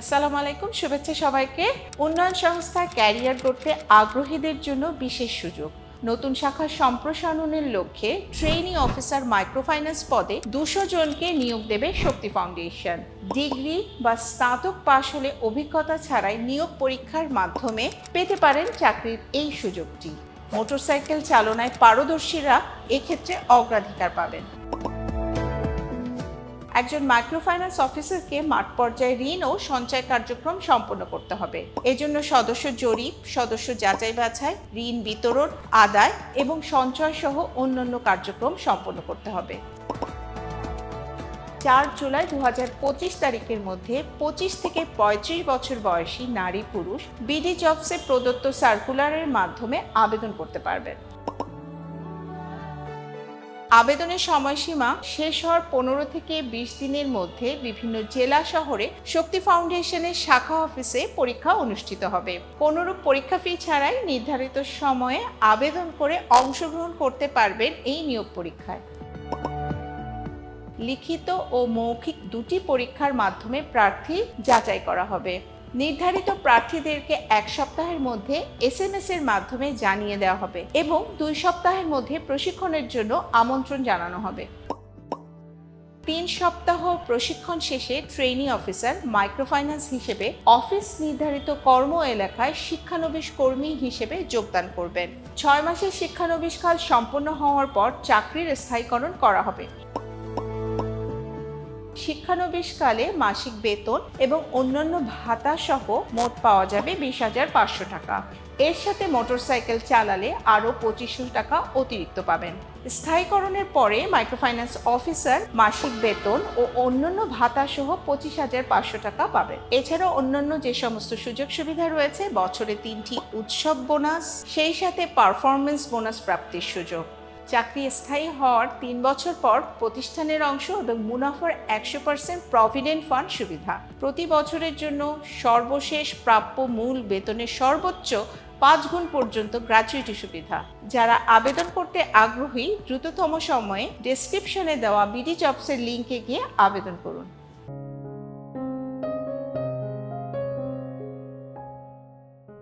আসসালামু আলাইকুম, শুভেচ্ছা সবাইকে। উন্নয়ন সংস্থা ক্যারিয়ার গড়তে আগ্রহীদের জন্য বিশেষ সুযোগ। নতুন শাখা সম্প্রসারণের লক্ষ্যে ট্রেইনি অফিসার মাইক্রোফাইন্যান্স পদে 200 জনকে নিয়োগ দেবে শক্তি ফাউন্ডেশন। ডিগ্রি বা স্নাতক পাশ হলে অভিজ্ঞতা ছাড়াই নিয়োগ পরীক্ষার মাধ্যমে পেতে পারেন চাকরির এই সুযোগটি। মোটরসাইকেল চালনায় পারদর্শীরা এক্ষেত্রে অগ্রাধিকার পাবেন। একজন মাইক্রোফাইন্যান্স অফিসারকে মাঠ পর্যায়ে ঋণ ও সঞ্চয় কার্যক্রম সম্পন্ন করতে হবে। এজন্য সদস্য জরিপ, সদস্য যাচাই বাছাই, ঋণ বিতরণ, আদায় এবং সঞ্চয় সহ অন্যান্য কার্যক্রম সম্পন্ন করতে হবে। 4 জুলাই 2025 তারিখের মধ্যে 25 থেকে 35 বছর বয়সী নারী পুরুষ বিডি জবসে প্রদত্ত সার্কুলারের মাধ্যমে আবেদন করতে পারবেন। আবেদনের সময়সীমা শেষ হওয়ার 15 থেকে 20 দিনের মধ্যে বিভিন্ন জেলা শহরে শক্তি ফাউন্ডেশনের শাখা অফিসে পরীক্ষা অনুষ্ঠিত হবে। কোনরূপ পরীক্ষা ফি ছাড়াই নির্ধারিত সময়ে আবেদন করে অংশগ্রহণ করতে পারবেন এই নিয়োগ পরীক্ষায়। লিখিত ও মৌখিক দুটি পরীক্ষার মাধ্যমে প্রার্থী যাচাই করা হবে। নির্ধারিত প্রার্থীদেরকে 1 সপ্তাহের মধ্যে SMS এর মাধ্যমে জানিয়ে দেওয়া হবে এবং 2 সপ্তাহের মধ্যে প্রশিক্ষণের জন্য আমন্ত্রণ জানানো হবে। 3 সপ্তাহ প্রশিক্ষণ শেষে ট্রেইনি অফিসার মাইক্রোফাইন্যান্স হিসেবে অফিস নির্ধারিত কর্ম এলাকায় শিক্ষানবিশ কর্মী হিসেবে যোগদান করবেন। 6 মাসের শিক্ষানবিশকাল সম্পন্ন হওয়ার পর চাকরির স্থায়ীকরণ করা হবে। শিক্ষানবিশকালে মাসিক বেতন এবং অন্যান্য ভাতা সহ মোট পাওয়া যাবে 20,500 টাকা। এর সাথে মোটরসাইকেল চালালে আরও 2500 টাকা অতিরিক্ত পাবেন। স্থায়ীকরণের পরে মাইক্রোফাইন্যান্স অফিসার মাসিক বেতন ও অন্যান্য ভাতা সহ 25,500 টাকা পাবেন। এছাড়াও অন্যান্য যে সমস্ত সুযোগ সুবিধা রয়েছে, বছরে 3টি উৎসব বোনাস, সেই সাথে পারফরমেন্স বোনাস প্রাপ্তির সুযোগ। চাকরি স্থায়ী হওয়ার 3 বছর পর প্রতিষ্ঠানের অংশ এবং মুনাফার 100% প্রভিডেন্ট ফান্ড সুবিধা। প্রতি বছরের জন্য সর্বশেষ প্রাপ্য মূল বেতনের সর্বোচ্চ 5 গুণ পর্যন্ত গ্র্যাচুইটি সুবিধা। যারা আবেদন করতে আগ্রহী দ্রুততম সময়ে ডেসক্রিপশনে দেওয়া বিডি জবসের লিঙ্কে গিয়ে আবেদন করুন।